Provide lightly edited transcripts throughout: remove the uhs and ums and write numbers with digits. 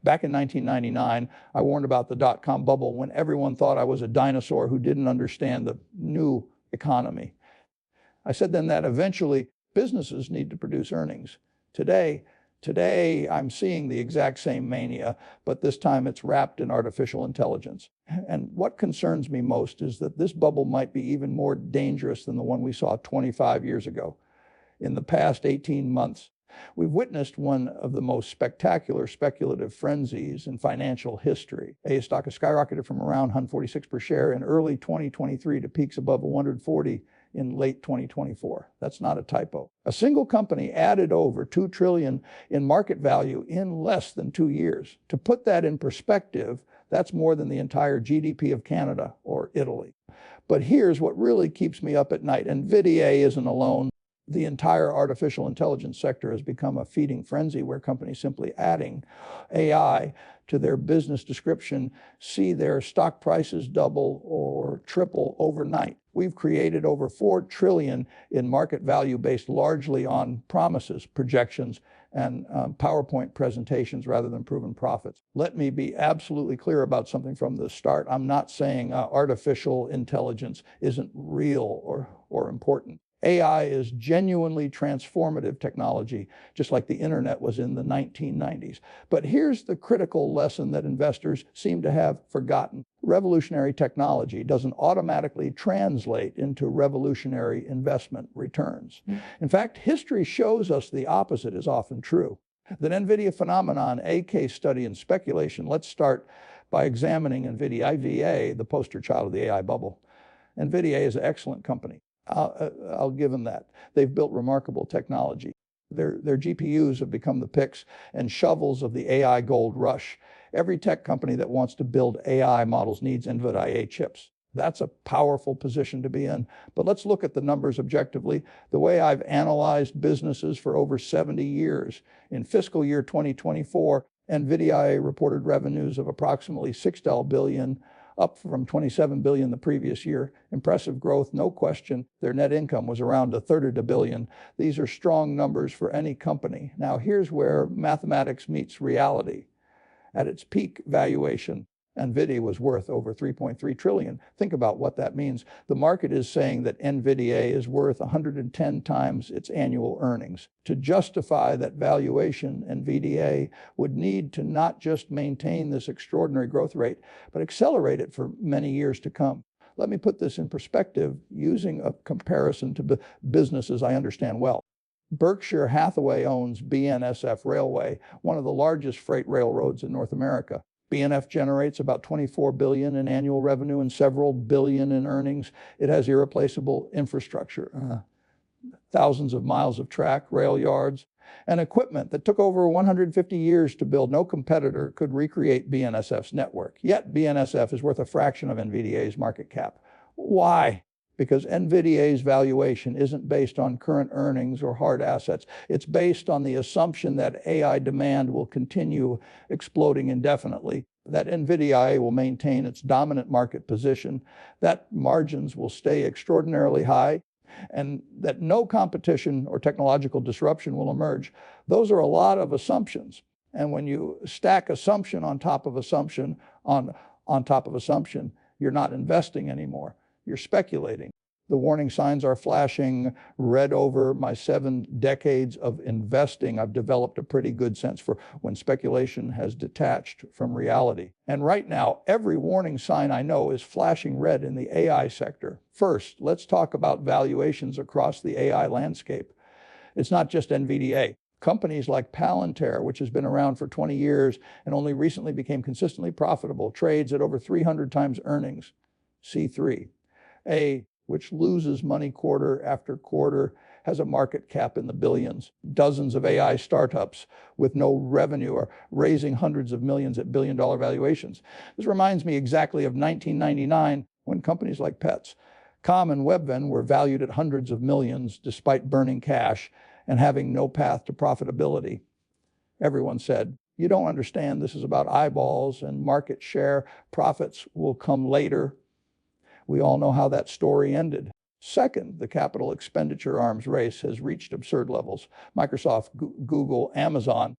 Back in 1999, I warned about the dot-com bubble when everyone thought I was a dinosaur who didn't understand the new economy. I said then that eventually businesses need to produce earnings. Today, I'm seeing the exact same mania, but this time it's wrapped in artificial intelligence. And what concerns me most is that this bubble might be even more dangerous than the one we saw 25 years ago. In the past 18 months, we've witnessed one of the most spectacular speculative frenzies in financial history. A stock has skyrocketed from around 146 per share in early 2023 to peaks above 140 in late 2024. That's not a typo. A single company added over $2 trillion in market value in less than 2 years. To put that in perspective, that's more than the entire GDP of Canada or Italy. But here's what really keeps me up at night. NVIDIA isn't alone. The entire artificial intelligence sector has become a feeding frenzy where companies simply adding AI to their business description see their stock prices double or triple overnight. We've created over $4 trillion in market value based largely on promises, projections, and PowerPoint presentations rather than proven profits. Let me be absolutely clear about something from the start. I'm not saying artificial intelligence isn't real or important. AI is genuinely transformative technology, just like the internet was in the 1990s. But here's the critical lesson that investors seem to have forgotten. Revolutionary technology doesn't automatically translate into revolutionary investment returns. In fact, history shows us the opposite is often true. The NVIDIA phenomenon, a case study in speculation. Let's start by examining NVIDIA, IVA, the poster child of the AI bubble. NVIDIA is an excellent company. I'll give them that. They've built remarkable technology. Their GPUs have become the picks and shovels of the AI gold rush. Every tech company that wants to build AI models needs NVIDIA chips. That's a powerful position to be in. But let's look at the numbers objectively. The way I've analyzed businesses for over 70 years. In fiscal year 2024, NVIDIA reported revenues of approximately $6 billion, up from $27 billion the previous year. Impressive growth, no question. Their net income was around $1/3 billion. These are strong numbers for any company. Now here's where mathematics meets reality. At its peak valuation, NVIDIA was worth over $3.3 trillion. Think about what that means. The market is saying that NVIDIA is worth 110 times its annual earnings. To justify that valuation, NVIDIA would need to not just maintain this extraordinary growth rate, but accelerate it for many years to come. Let me put this in perspective using a comparison to businesses I understand well. Berkshire Hathaway owns BNSF Railway, one of the largest freight railroads in North America. BNF generates about $24 billion in annual revenue and several billion in earnings. It has irreplaceable infrastructure, thousands of miles of track, rail yards, and equipment that took over 150 years to build. No competitor could recreate BNSF's network. Yet BNSF is worth a fraction of NVIDIA's market cap. Why? Because NVIDIA's valuation isn't based on current earnings or hard assets. It's based on the assumption that AI demand will continue exploding indefinitely, that NVIDIA will maintain its dominant market position, that margins will stay extraordinarily high, and that no competition or technological disruption will emerge. Those are a lot of assumptions. And when you stack assumption on top of assumption on top of assumption, you're not investing anymore. You're speculating. The warning signs are flashing red. Over my 7 decades of investing, I've developed a pretty good sense for when speculation has detached from reality. And right now, every warning sign I know is flashing red in the AI sector. First, let's talk about valuations across the AI landscape. It's not just NVIDIA. Companies like Palantir, which has been around for 20 years and only recently became consistently profitable, trades at over 300 times earnings. C3. Which loses money quarter after quarter, has a market cap in the billions. Dozens of AI startups with no revenue are raising hundreds of millions at billion-dollar valuations. This reminds me exactly of 1999 when companies like Pets.com and Webven were valued at hundreds of millions despite burning cash and having no path to profitability. Everyone said, "You don't understand, this is about eyeballs and market share. Profits will come later." We all know how that story ended. Second, the capital expenditure arms race has reached absurd levels. Microsoft, Google, Amazon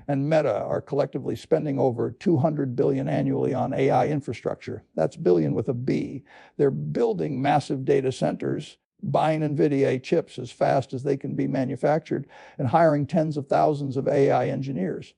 and Meta are collectively spending over $200 billion annually on AI infrastructure. That's billion with a B. They're building massive data centers, buying NVIDIA chips as fast as they can be manufactured, and hiring tens of thousands of AI engineers.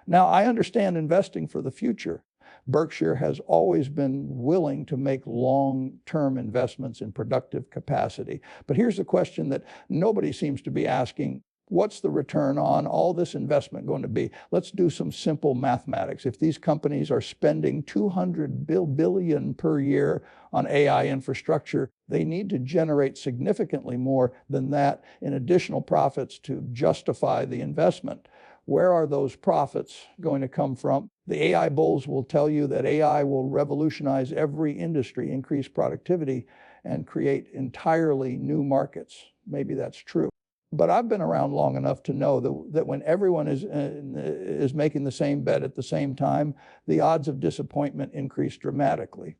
Now, I understand investing for the future. Berkshire has always been willing to make long-term investments in productive capacity. But here's the question that nobody seems to be asking. What's the return on all this investment going to be? Let's do some simple mathematics. If these companies are spending $200 billion per year on AI infrastructure, they need to generate significantly more than that in additional profits to justify the investment. Where are those profits going to come from? The AI bulls will tell you that AI will revolutionize every industry, increase productivity, and create entirely new markets. Maybe that's true. But I've been around long enough to know that when everyone is making the same bet at the same time, the odds of disappointment increase dramatically.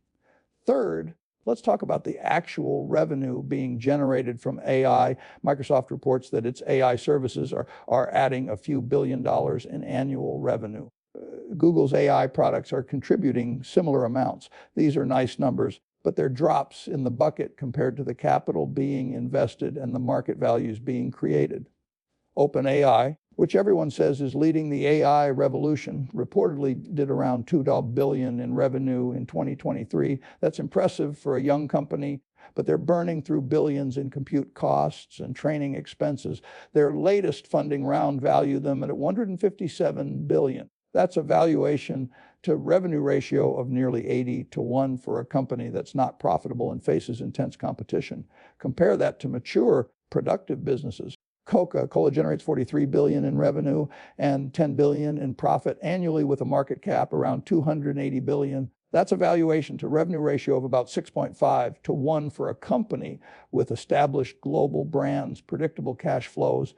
Third, let's talk about the actual revenue being generated from AI. Microsoft reports that its AI services are adding a few $billion in annual revenue. Google's AI products are contributing similar amounts. These are nice numbers, but they're drops in the bucket compared to the capital being invested and the market values being created. OpenAI, which everyone says is leading the AI revolution, reportedly did around $2 billion in revenue in 2023. That's impressive for a young company, but they're burning through billions in compute costs and training expenses. Their latest funding round valued them at $157 billion. That's a valuation to revenue ratio of nearly 80-1 for a company that's not profitable and faces intense competition. Compare that to mature, productive businesses. Coca-Cola generates $43 billion in revenue and $10 billion in profit annually with a market cap around $280 billion. That's a valuation to revenue ratio of about 6.5-1 for a company with established global brands, predictable cash flows,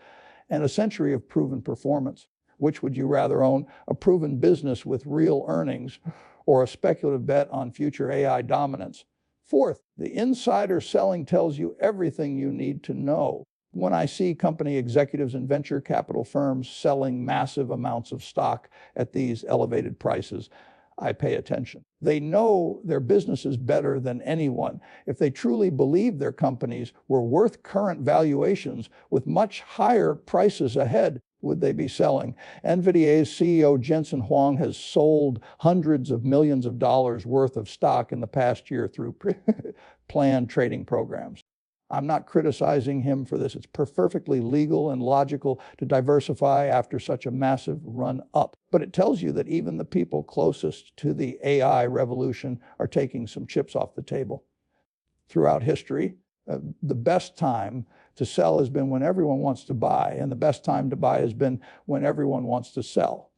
and a century of proven performance. Which would you rather own? A proven business with real earnings or a speculative bet on future AI dominance? Fourth, the insider selling tells you everything you need to know. When I see company executives and venture capital firms selling massive amounts of stock at these elevated prices, I pay attention. They know their businesses better than anyone. If they truly believe their companies were worth current valuations with much higher prices ahead, would they be selling? NVIDIA's CEO Jensen Huang has sold hundreds of millions of dollars worth of stock in the past year through planned trading programs. I'm not criticizing him for this. It's perfectly legal and logical to diversify after such a massive run up. But it tells you that even the people closest to the AI revolution are taking some chips off the table. Throughout history, the best time to sell has been when everyone wants to buy, and the best time to buy has been when everyone wants to sell.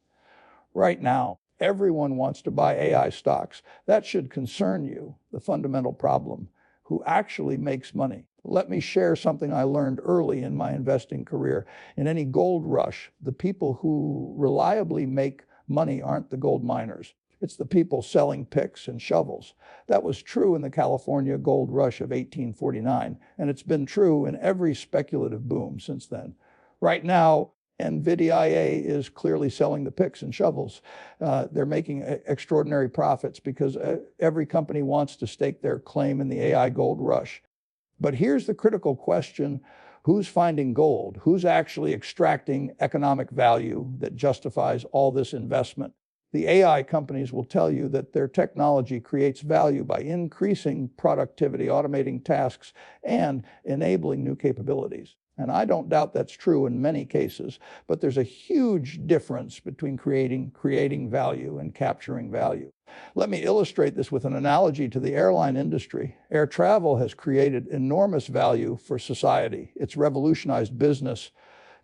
Right now, everyone wants to buy AI stocks. That should concern you, the fundamental problem. Who actually makes money? Let me share something I learned early in my investing career. In any gold rush, the people who reliably make money aren't the gold miners. It's the people selling picks and shovels. That was true in the California gold rush of 1849, and it's been true in every speculative boom since then. Right now, NVIDIA is clearly selling the picks and shovels. They're making extraordinary profits because every company wants to stake their claim in the AI gold rush. But here's the critical question. Who's finding gold? Who's actually extracting economic value that justifies all this investment? The AI companies will tell you that their technology creates value by increasing productivity, automating tasks, and enabling new capabilities. And I don't doubt that's true in many cases, but there's a huge difference between creating value and capturing value. Let me illustrate this with an analogy to the airline industry. Air travel has created enormous value for society. It's revolutionized business,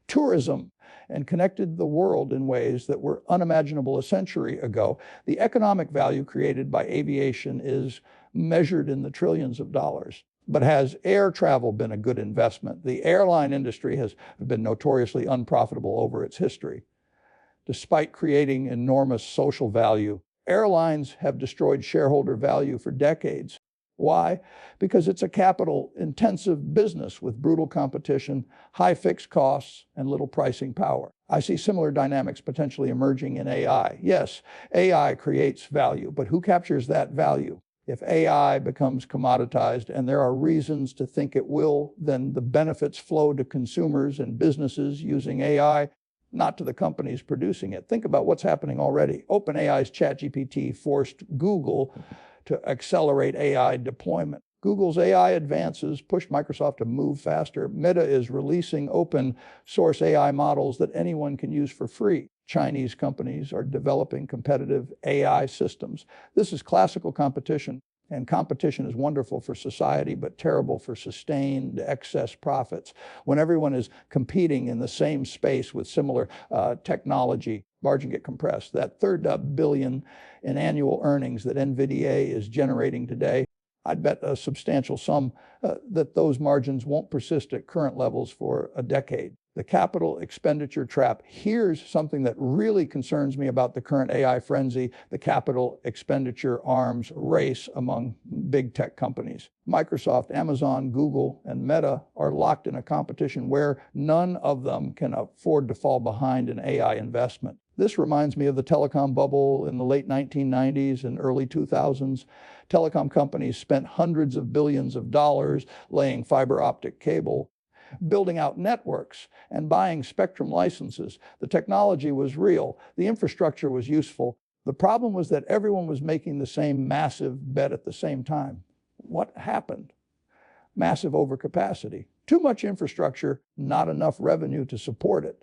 tourism, and connected the world in ways that were unimaginable a century ago. The economic value created by aviation is measured in the trillions of dollars. But has air travel been a good investment? The airline industry has been notoriously unprofitable over its history. Despite creating enormous social value, airlines have destroyed shareholder value for decades. Why? Because it's a capital-intensive business with brutal competition, high fixed costs, and little pricing power. I see similar dynamics potentially emerging in AI. Yes, AI creates value, but who captures that value? If AI becomes commoditized, and there are reasons to think it will, then the benefits flow to consumers and businesses using AI, not to the companies producing it. Think about what's happening already. OpenAI's ChatGPT forced Google to accelerate AI deployment. Google's AI advances pushed Microsoft to move faster. Meta is releasing open source AI models that anyone can use for free. Chinese companies are developing competitive AI systems. This is classical competition, and competition is wonderful for society, but terrible for sustained excess profits. When everyone is competing in the same space with similar technology, margin get compressed. That $3 billion in annual earnings that NVIDIA is generating today, I'd bet a substantial sum that those margins won't persist at current levels for a decade. The capital expenditure trap. Here's something that really concerns me about the current AI frenzy, the capital expenditure arms race among big tech companies. Microsoft, Amazon, Google, and Meta are locked in a competition where none of them can afford to fall behind in AI investment. This reminds me of the telecom bubble in the late 1990s and early 2000s. Telecom companies spent hundreds of billions of dollars laying fiber optic cable, building out networks, and buying spectrum licenses. The technology was real. The infrastructure was useful. The problem was that everyone was making the same massive bet at the same time. What happened? Massive overcapacity. Too much infrastructure, not enough revenue to support it.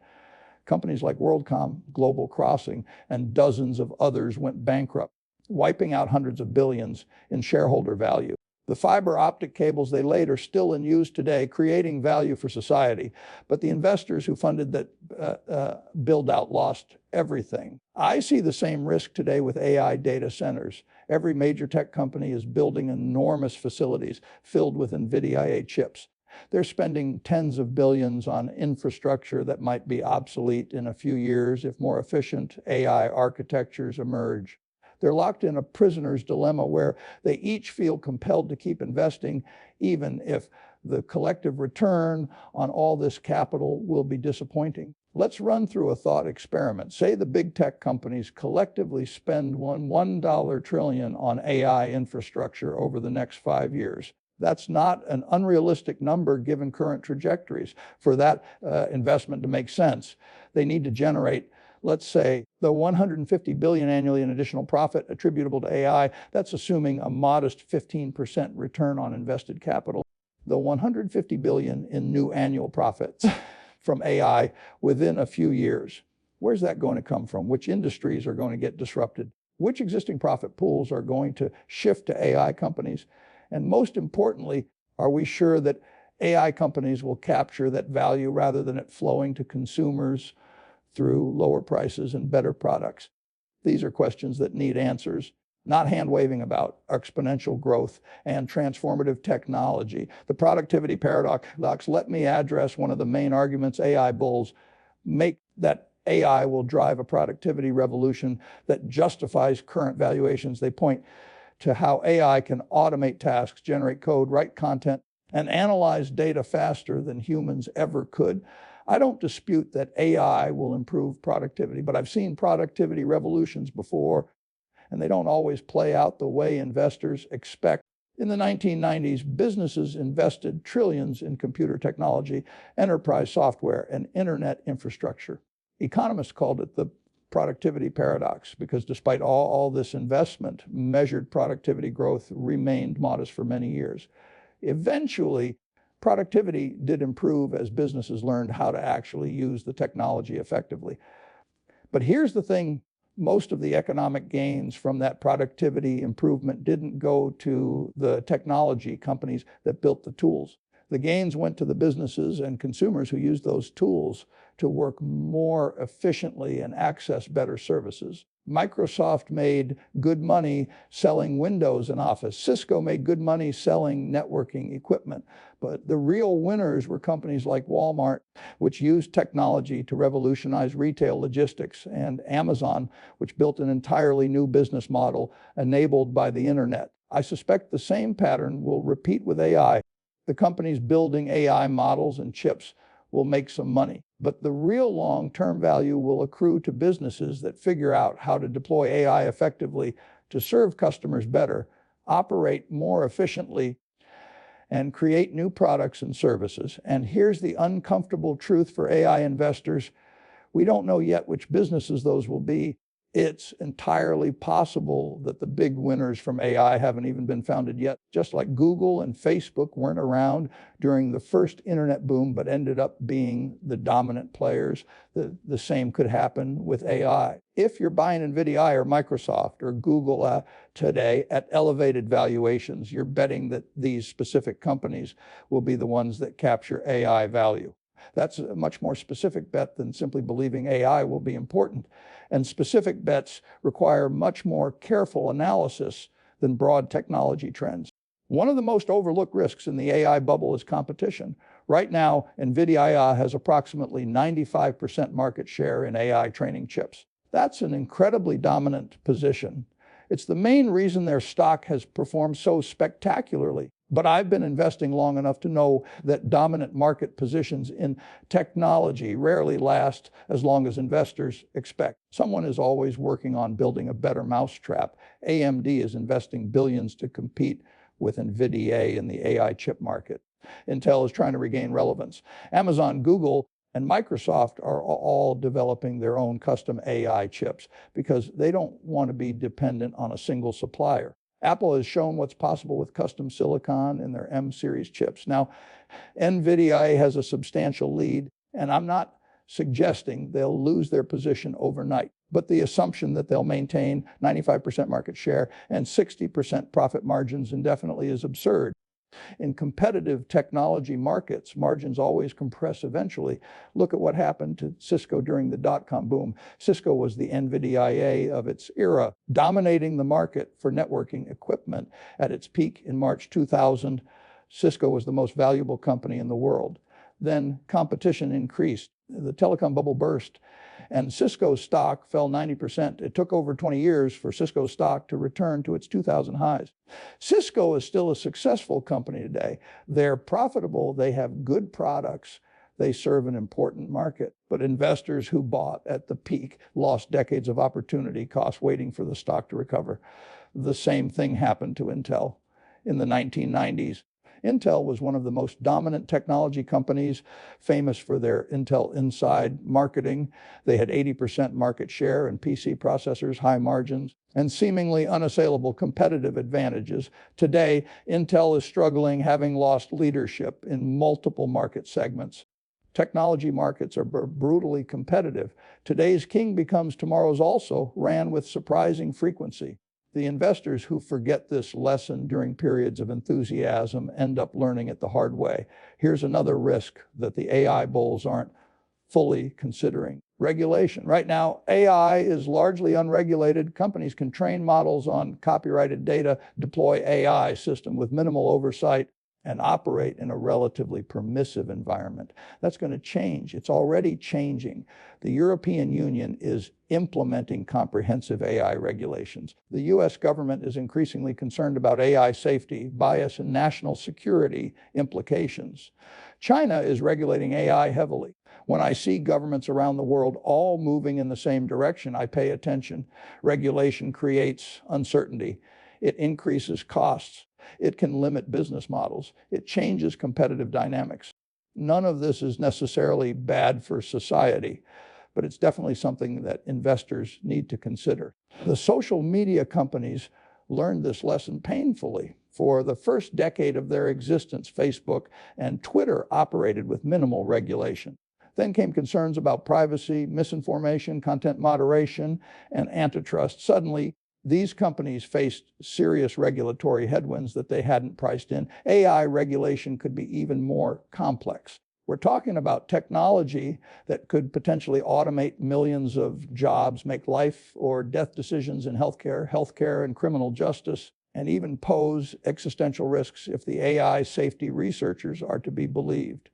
Companies like WorldCom, Global Crossing, and dozens of others went bankrupt, wiping out hundreds of billions in shareholder value. The fiber optic cables they laid are still in use today, creating value for society. But the investors who funded that build-out lost everything. I see the same risk today with AI data centers. Every major tech company is building enormous facilities filled with NVIDIA chips. They're spending tens of billions on infrastructure that might be obsolete in a few years if more efficient AI architectures emerge. They're locked in a prisoner's dilemma where they each feel compelled to keep investing, even if the collective return on all this capital will be disappointing. Let's run through a thought experiment. Say the big tech companies collectively spend $1 trillion on AI infrastructure over the next 5 years. That's not an unrealistic number given current trajectories. For that investment to make sense, they need to generate, let's say, the $150 billion annually in additional profit attributable to AI. That's assuming a modest 15% return on invested capital. The $150 billion in new annual profits from AI within a few years. Where's that going to come from? Which industries are going to get disrupted? Which existing profit pools are going to shift to AI companies? And most importantly, are we sure that AI companies will capture that value rather than it flowing to consumers through lower prices and better products? These are questions that need answers, not hand-waving about exponential growth and transformative technology. The productivity paradox, let me address one of the main arguments AI bulls make, that AI will drive a productivity revolution that justifies current valuations. They point to how AI can automate tasks, generate code, write content, and analyze data faster than humans ever could. I don't dispute that AI will improve productivity, but I've seen productivity revolutions before, and they don't always play out the way investors expect. In the 1990s, businesses invested trillions in computer technology, enterprise software, and internet infrastructure. Economists called it the productivity paradox, because despite all this investment, measured productivity growth remained modest for many years. Eventually, productivity did improve as businesses learned how to actually use the technology effectively. But here's the thing, most of the economic gains from that productivity improvement didn't go to the technology companies that built the tools. The gains went to the businesses and consumers who used those tools to work more efficiently and access better services. Microsoft made good money selling Windows and Office. Cisco made good money selling networking equipment. But the real winners were companies like Walmart, which used technology to revolutionize retail logistics, and Amazon, which built an entirely new business model enabled by the internet. I suspect the same pattern will repeat with AI. The companies building AI models and chips will make some money, but the real long-term value will accrue to businesses that figure out how to deploy AI effectively to serve customers better, operate more efficiently, and create new products and services. And here's the uncomfortable truth for AI investors. We don't know yet which businesses those will be. It's entirely possible that the big winners from AI haven't even been founded yet. Just like Google and Facebook weren't around during the first internet boom, but ended up being the dominant players, the same could happen with AI. If you're buying NVIDIA or Microsoft or Google today at elevated valuations, you're betting that these specific companies will be the ones that capture AI value. That's a much more specific bet than simply believing AI will be important. And specific bets require much more careful analysis than broad technology trends. One of the most overlooked risks in the AI bubble is competition. Right now, NVIDIA has approximately 95% market share in AI training chips. That's an incredibly dominant position. It's the main reason their stock has performed so spectacularly. But I've been investing long enough to know that dominant market positions in technology rarely last as long as investors expect. Someone is always working on building a better mousetrap. AMD is investing billions to compete with NVIDIA in the AI chip market. Intel is trying to regain relevance. Amazon, Google, and Microsoft are all developing their own custom AI chips because they don't want to be dependent on a single supplier. Apple has shown what's possible with custom silicon in their M-series chips. Now, NVIDIA has a substantial lead, and I'm not suggesting they'll lose their position overnight. But the assumption that they'll maintain 95% market share and 60% profit margins indefinitely is absurd. In competitive technology markets, margins always compress eventually. Look at what happened to Cisco during the dot-com boom. Cisco was the NVIDIA of its era, dominating the market for networking equipment. At its peak in March 2000, Cisco was the most valuable company in the world. Then competition increased. The telecom bubble burst, and Cisco's stock fell 90%. It took over 20 years for Cisco's stock to return to its 2000 highs. Cisco is still a successful company today. They're profitable, they have good products, they serve an important market. But investors who bought at the peak lost decades of opportunity cost waiting for the stock to recover. The same thing happened to Intel in the 1990s. Intel was one of the most dominant technology companies, famous for their Intel Inside marketing. They had 80% market share in PC processors, high margins, and seemingly unassailable competitive advantages. Today, Intel is struggling, having lost leadership in multiple market segments. Technology markets are brutally competitive. Today's king becomes tomorrow's also, ran with surprising frequency. The investors who forget this lesson during periods of enthusiasm end up learning it the hard way. Here's another risk that the AI bulls aren't fully considering. Regulation. Right now, AI is largely unregulated. Companies can train models on copyrighted data, deploy AI system with minimal oversight, and operate in a relatively permissive environment. That's going to change. It's already changing. The European Union is implementing comprehensive AI regulations. The US government is increasingly concerned about AI safety, bias, and national security implications. China is regulating AI heavily. When I see governments around the world all moving in the same direction, I pay attention. Regulation creates uncertainty. It increases costs. It can limit business models. It changes competitive dynamics. None of this is necessarily bad for society, but it's definitely something that investors need to consider. The social media companies learned this lesson painfully. For the first decade of their existence, Facebook and Twitter operated with minimal regulation. Then came concerns about privacy, misinformation, content moderation, and antitrust. Suddenly, these companies faced serious regulatory headwinds that they hadn't priced in. AI regulation could be even more complex. We're talking about technology that could potentially automate millions of jobs, make life or death decisions in healthcare and criminal justice, and even pose existential risks if the AI safety researchers are to be believed.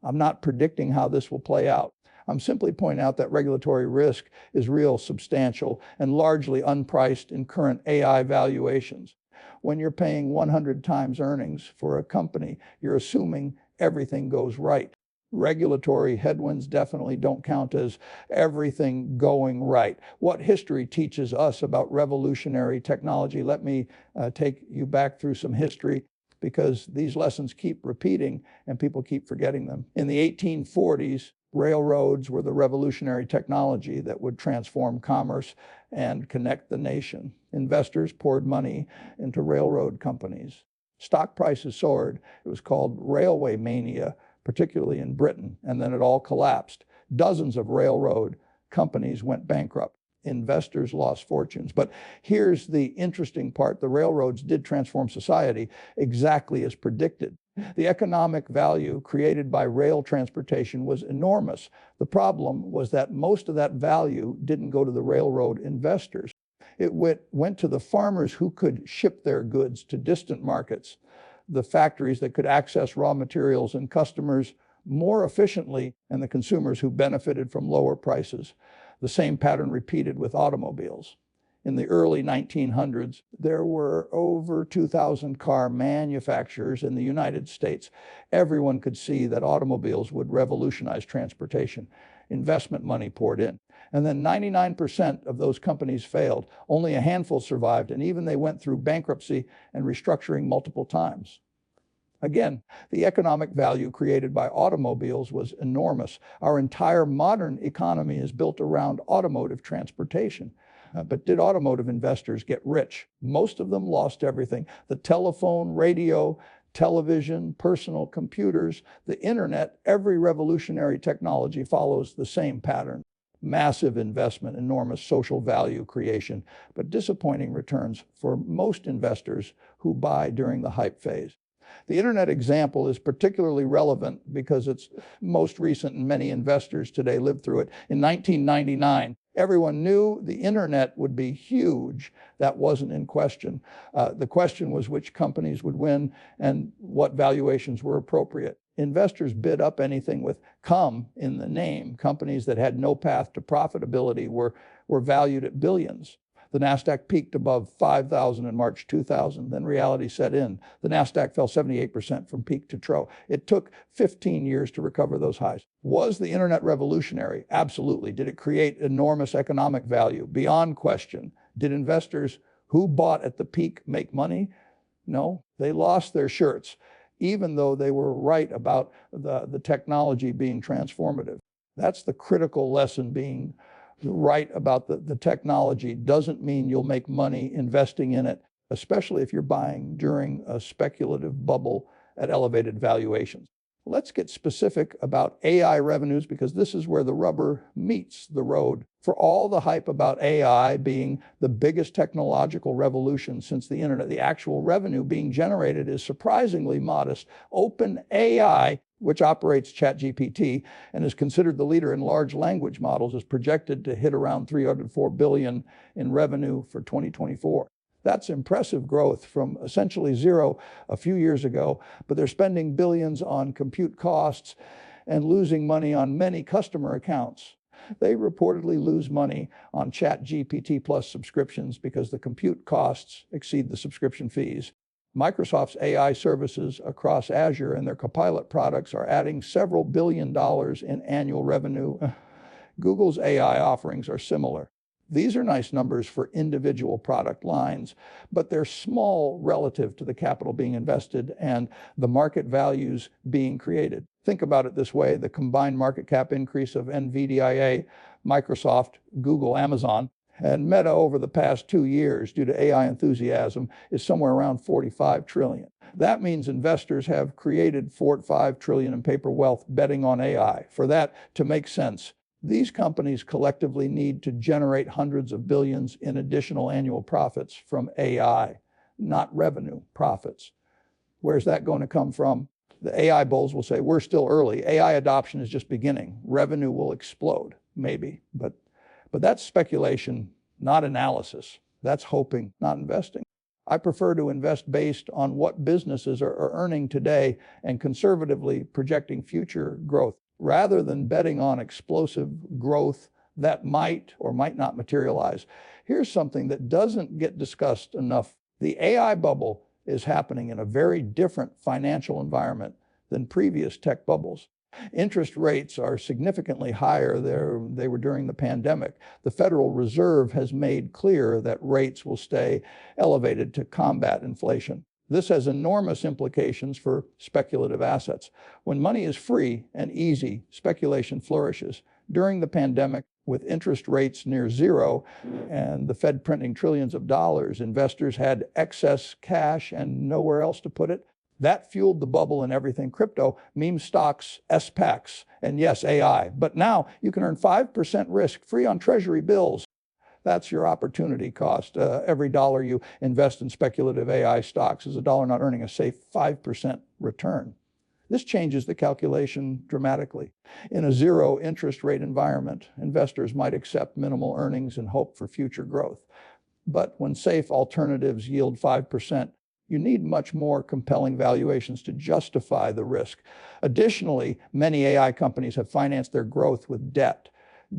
I'm not predicting how this will play out. I'm simply pointing out that regulatory risk is real, substantial, and largely unpriced in current AI valuations. When you're paying 100 times earnings for a company, you're assuming everything goes right. Regulatory headwinds definitely don't count as everything going right. What history teaches us about revolutionary technology? Let me take you back through some history, because these lessons keep repeating and people keep forgetting them. In the 1840s, railroads were the revolutionary technology that would transform commerce and connect the nation. Investors poured money into railroad companies. Stock prices soared. It was called railway mania, particularly in Britain, and then it all collapsed. Dozens of railroad companies went bankrupt. Investors lost fortunes. But here's the interesting part. The railroads did transform society exactly as predicted. The economic value created by rail transportation was enormous. The problem was that most of that value didn't go to the railroad investors. It went to the farmers who could ship their goods to distant markets, the factories that could access raw materials and customers more efficiently, and the consumers who benefited from lower prices. The same pattern repeated with automobiles. In the early 1900s, there were over 2,000 car manufacturers in the United States. Everyone could see that automobiles would revolutionize transportation. Investment money poured in. And then 99% of those companies failed. Only a handful survived, and even they went through bankruptcy and restructuring multiple times. Again, the economic value created by automobiles was enormous. Our entire modern economy is built around automotive transportation. But did automotive investors get rich? Most of them lost everything. The telephone, radio, television, personal computers, the internet, every revolutionary technology follows the same pattern. Massive investment, enormous social value creation, but disappointing returns for most investors who buy during the hype phase. The internet example is particularly relevant because it's most recent and many investors today lived through it. In 1999, everyone knew the internet would be huge. That wasn't in question. The question was which companies would win and what valuations were appropriate. Investors bid up anything with "come" in the name. Companies that had no path to profitability were valued at billions. The NASDAQ peaked above 5,000 in March 2000. Then reality set in. The NASDAQ fell 78% from peak to trough. It took 15 years to recover those highs. Was the internet revolutionary? Absolutely. Did it create enormous economic value? Beyond question. Did investors who bought at the peak make money? No, they lost their shirts, even though they were right about the technology being transformative. That's the critical lesson. Being right about the technology doesn't mean you'll make money investing in it, especially if you're buying during a speculative bubble at elevated valuations. Let's get specific about AI revenues, because this is where the rubber meets the road. For all the hype about AI being the biggest technological revolution since the internet, the actual revenue being generated is surprisingly modest. OpenAI, which operates ChatGPT and is considered the leader in large language models, is projected to hit around $304 billion in revenue for 2024. That's impressive growth from essentially zero a few years ago, but they're spending billions on compute costs and losing money on many customer accounts. They reportedly lose money on ChatGPT Plus subscriptions because the compute costs exceed the subscription fees. Microsoft's AI services across Azure and their Copilot products are adding several $billion in annual revenue. Google's AI offerings are similar. These are nice numbers for individual product lines, but they're small relative to the capital being invested and the market values being created. Think about it this way: the combined market cap increase of NVIDIA, Microsoft, Google, Amazon, and Meta over the past 2 years due to AI enthusiasm is somewhere around $45 trillion. That means investors have created $4 to $5 trillion in paper wealth betting on AI. For that to make sense, these companies collectively need to generate hundreds of billions in additional annual profits from AI, not revenue, profits. Where's that going to come from? The AI bulls will say, we're still early. AI adoption is just beginning. Revenue will explode, maybe. But that's speculation, not analysis. That's hoping, not investing. I prefer to invest based on what businesses are earning today and conservatively projecting future growth, rather than betting on explosive growth that might or might not materialize. Here's something that doesn't get discussed enough The AI bubble is happening in a very different financial environment than previous tech bubbles. Interest rates are significantly higher than they were during the pandemic. The Federal Reserve has made clear that rates will stay elevated to combat inflation. This has enormous implications for speculative assets. When money is free and easy, speculation flourishes. During the pandemic, with interest rates near zero and the Fed printing trillions of dollars, investors had excess cash and nowhere else to put it. That fueled the bubble in everything crypto, meme stocks, SPACs, and yes, AI. But now you can earn 5% risk-free on treasury bills. That's your opportunity cost. Every dollar you invest in speculative AI stocks is a dollar not earning a safe 5% return. This changes the calculation dramatically. In a zero interest rate environment, investors might accept minimal earnings and hope for future growth. But when safe alternatives yield 5%, you need much more compelling valuations to justify the risk. Additionally, many AI companies have financed their growth with debt.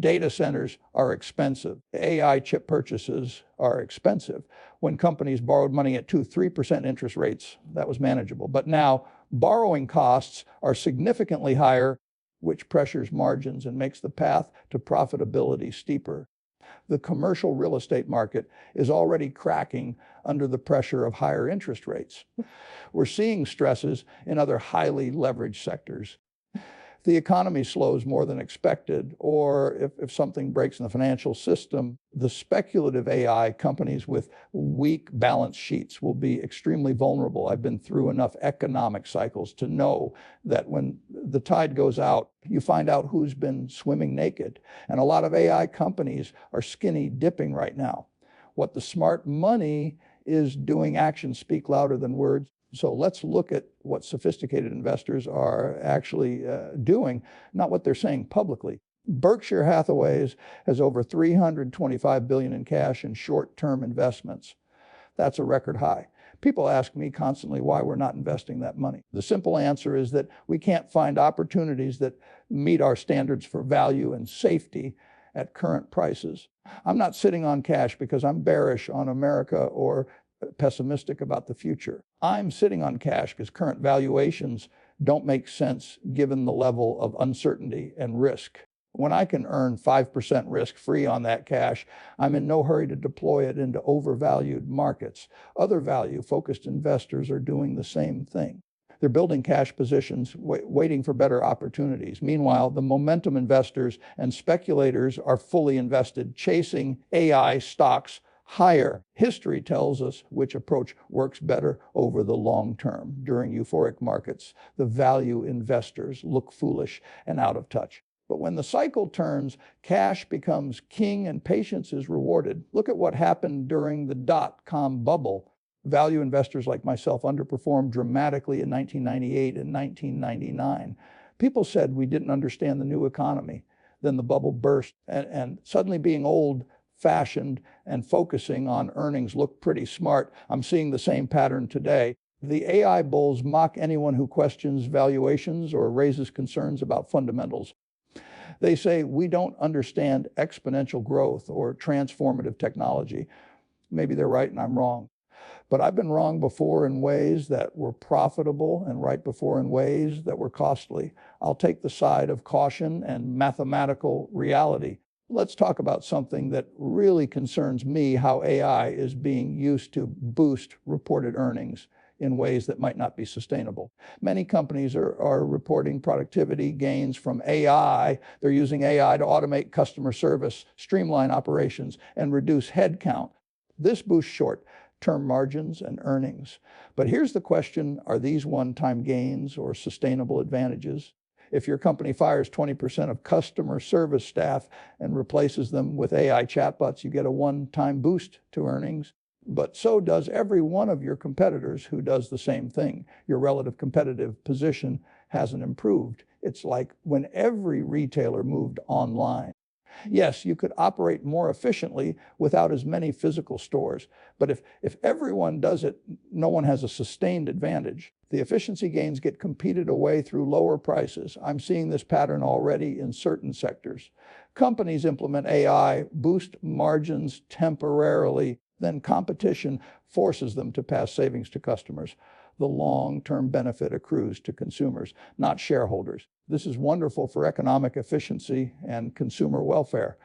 Data centers are expensive. AI chip purchases are expensive. When companies borrowed money at 2–3% interest rates, that was manageable. But now, borrowing costs are significantly higher, which pressures margins and makes the path to profitability steeper. The commercial real estate market is already cracking under the pressure of higher interest rates. We're seeing stresses in other highly leveraged sectors. The economy slows more than expected, or if something breaks in the financial system, the speculative AI companies with weak balance sheets will be extremely vulnerable. I've been through enough economic cycles to know that when the tide goes out, you find out who's been swimming naked. And a lot of AI companies are skinny dipping right now. What the smart money is doing, actions speak louder than words. So let's look at what sophisticated investors are actually doing, not what they're saying publicly. Berkshire Hathaway has over $325 billion in cash in short-term investments. That's a record high. People ask me constantly why we're not investing that money. The simple answer is that we can't find opportunities that meet our standards for value and safety at current prices. I'm not sitting on cash because I'm bearish on America or pessimistic about the future. I'm sitting on cash because current valuations don't make sense given the level of uncertainty and risk. When I can earn 5% risk-free on that cash, I'm in no hurry to deploy it into overvalued markets. Other value-focused investors are doing the same thing. They're building cash positions, waiting for better opportunities. Meanwhile, the momentum investors and speculators are fully invested, chasing AI stocks higher. History tells us which approach works better over the long term. During euphoric markets, the value investors look foolish and out of touch. But when the cycle turns, cash becomes king and patience is rewarded. Look at what happened during the dot-com bubble. Value investors like myself underperformed dramatically in 1998 and 1999. People said we didn't understand the new economy. Then the bubble burst, and suddenly being old-fashioned and focusing on earnings looked pretty smart. I'm seeing the same pattern today. The AI bulls mock anyone who questions valuations or raises concerns about fundamentals. They say we don't understand exponential growth or transformative technology. Maybe they're right and I'm wrong. But I've been wrong before in ways that were profitable and right before in ways that were costly. I'll take the side of caution and mathematical reality. Let's talk about something that really concerns me, how AI is being used to boost reported earnings in ways that might not be sustainable. Many companies are reporting productivity gains from AI. They're using AI to automate customer service, streamline operations, and reduce headcount. This boosts short-term margins and earnings. But here's the question, are these one-time gains or sustainable advantages? If your company fires 20% of customer service staff and replaces them with AI chatbots, you get a one-time boost to earnings. But so does every one of your competitors who does the same thing. Your relative competitive position hasn't improved. It's like when every retailer moved online. Yes, you could operate more efficiently without as many physical stores, but if everyone does it, no one has a sustained advantage. The efficiency gains get competed away through lower prices. I'm seeing this pattern already in certain sectors. Companies implement AI, boost margins temporarily, then competition forces them to pass savings to customers. The long-term benefit accrues to consumers, not shareholders. This is wonderful for economic efficiency and consumer welfare,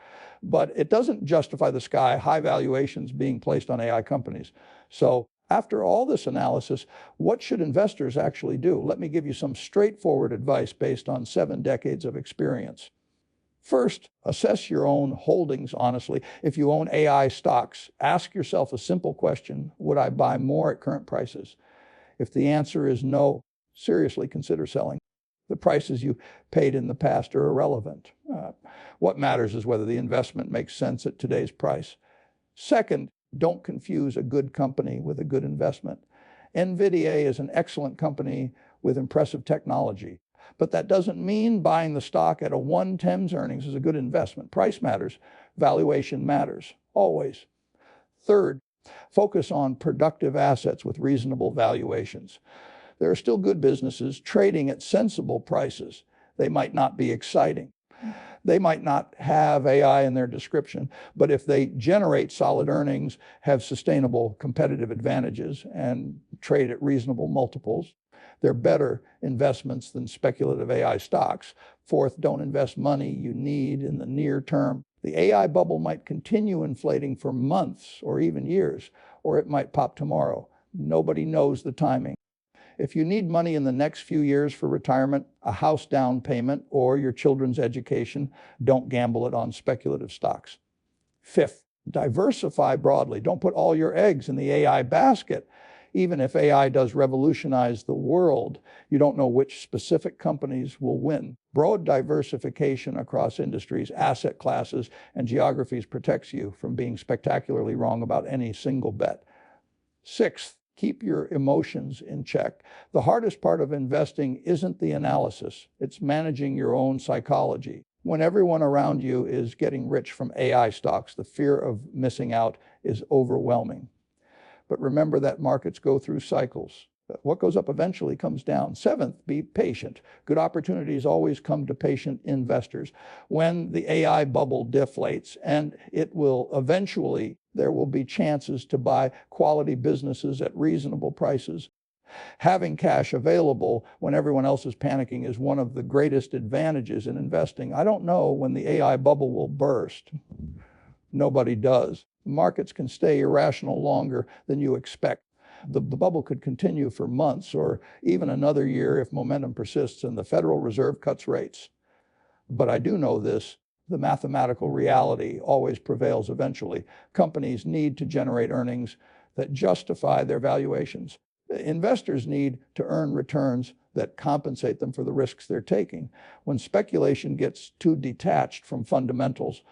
but it doesn't justify the sky-high valuations being placed on AI companies. So after all this analysis, what should investors actually do? Let me give you some straightforward advice based on 7 decades of experience. First, assess your own holdings honestly. If you own AI stocks, ask yourself a simple question: would I buy more at current prices? If the answer is no, seriously consider selling. The prices you paid in the past are irrelevant. What matters is whether the investment makes sense at today's price. Second, don't confuse a good company with a good investment. NVIDIA is an excellent company with impressive technology, but that doesn't mean buying the stock at a 1/10 earnings is a good investment. Price matters, valuation matters, always. Third, focus on productive assets with reasonable valuations. There are still good businesses trading at sensible prices. They might not be exciting. They might not have AI in their description, but if they generate solid earnings, have sustainable competitive advantages, and trade at reasonable multiples, they're better investments than speculative AI stocks. Fourth, don't invest money you need in the near term. The AI bubble might continue inflating for months or even years, or it might pop tomorrow. Nobody knows the timing. If you need money in the next few years for retirement, a house down payment, or your children's education, don't gamble it on speculative stocks. Fifth, diversify broadly. Don't put all your eggs in the AI basket. Even if AI does revolutionize the world, you don't know which specific companies will win. Broad diversification across industries, asset classes, and geographies protects you from being spectacularly wrong about any single bet. Sixth, keep your emotions in check. The hardest part of investing isn't the analysis, it's managing your own psychology. When everyone around you is getting rich from AI stocks, the fear of missing out is overwhelming. But remember that markets go through cycles. What goes up eventually comes down. Seventh, be patient. Good opportunities always come to patient investors. When the AI bubble deflates, and it will eventually, there will be chances to buy quality businesses at reasonable prices. Having cash available when everyone else is panicking is one of the greatest advantages in investing. I don't know when the AI bubble will burst. Nobody does. Markets can stay irrational longer than you expect. The bubble could continue for months or even another year if momentum persists and the Federal Reserve cuts rates. But I do know this: the mathematical reality always prevails eventually. Companies need to generate earnings that justify their valuations. Investors need to earn returns that compensate them for the risks they're taking. When speculation gets too detached from fundamentals,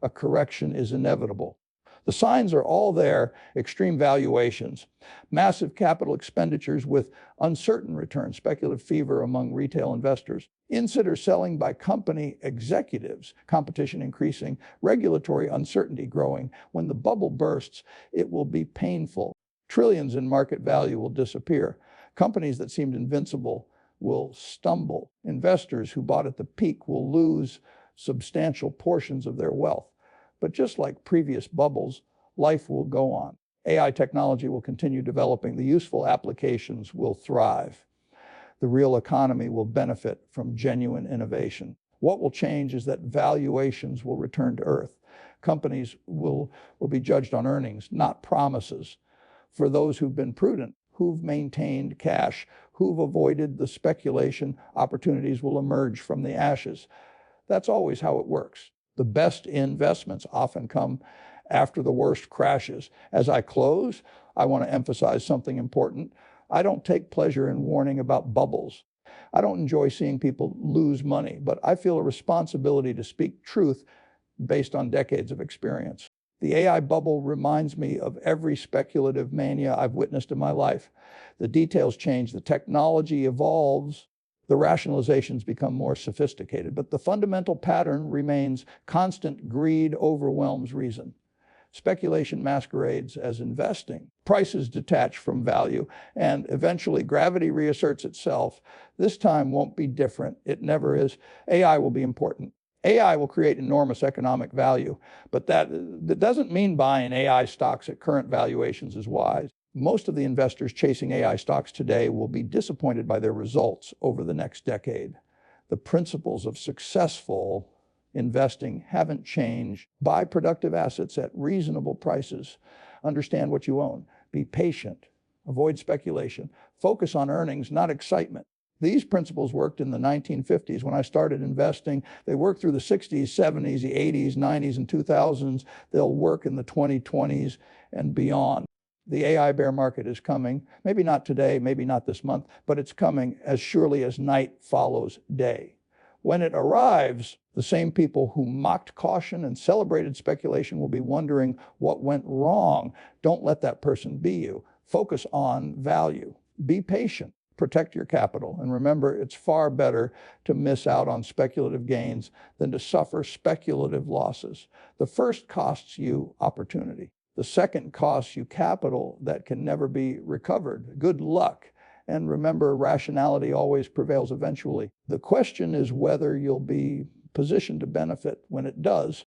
a correction is inevitable. The signs are all there: extreme valuations, massive capital expenditures with uncertain returns, speculative fever among retail investors, insider selling by company executives, competition increasing, regulatory uncertainty growing. When the bubble bursts, it will be painful. Trillions in market value will disappear. Companies that seemed invincible will stumble. Investors who bought at the peak will lose substantial portions of their wealth. But just like previous bubbles, life will go on. AI technology will continue developing. The useful applications will thrive. The real economy will benefit from genuine innovation. What will change is that valuations will return to earth. Companies will be judged on earnings, not promises. For those who've been prudent, who've maintained cash, who've avoided the speculation, opportunities will emerge from the ashes. That's always how it works. The best investments often come after the worst crashes. As I close, I want to emphasize something important. I don't take pleasure in warning about bubbles. I don't enjoy seeing people lose money, but I feel a responsibility to speak truth based on decades of experience. The AI bubble reminds me of every speculative mania I've witnessed in my life. The details change, the technology evolves, the rationalizations become more sophisticated, but the fundamental pattern remains: constant greed overwhelms reason. Speculation masquerades as investing. Prices detach from value, and eventually gravity reasserts itself. This time won't be different. It never is. AI will be important. AI will create enormous economic value, but that doesn't mean buying AI stocks at current valuations is wise. Most of the investors chasing AI stocks today will be disappointed by their results over the next decade. The principles of successful investing haven't changed. Buy productive assets at reasonable prices. Understand what you own. Be patient. Avoid speculation. Focus on earnings, not excitement. These principles worked in the 1950s when I started investing. They worked through the 60s, 70s, the 80s, 90s, and 2000s. They'll work in the 2020s and beyond. The AI bear market is coming. Maybe not today, maybe not this month, but it's coming as surely as night follows day. When it arrives, the same people who mocked caution and celebrated speculation will be wondering what went wrong. Don't let that person be you. Focus on value. Be patient. Protect your capital. And remember, it's far better to miss out on speculative gains than to suffer speculative losses. The first costs you opportunity. The second costs you capital that can never be recovered. Good luck. And remember, rationality always prevails eventually. The question is whether you'll be positioned to benefit when it does.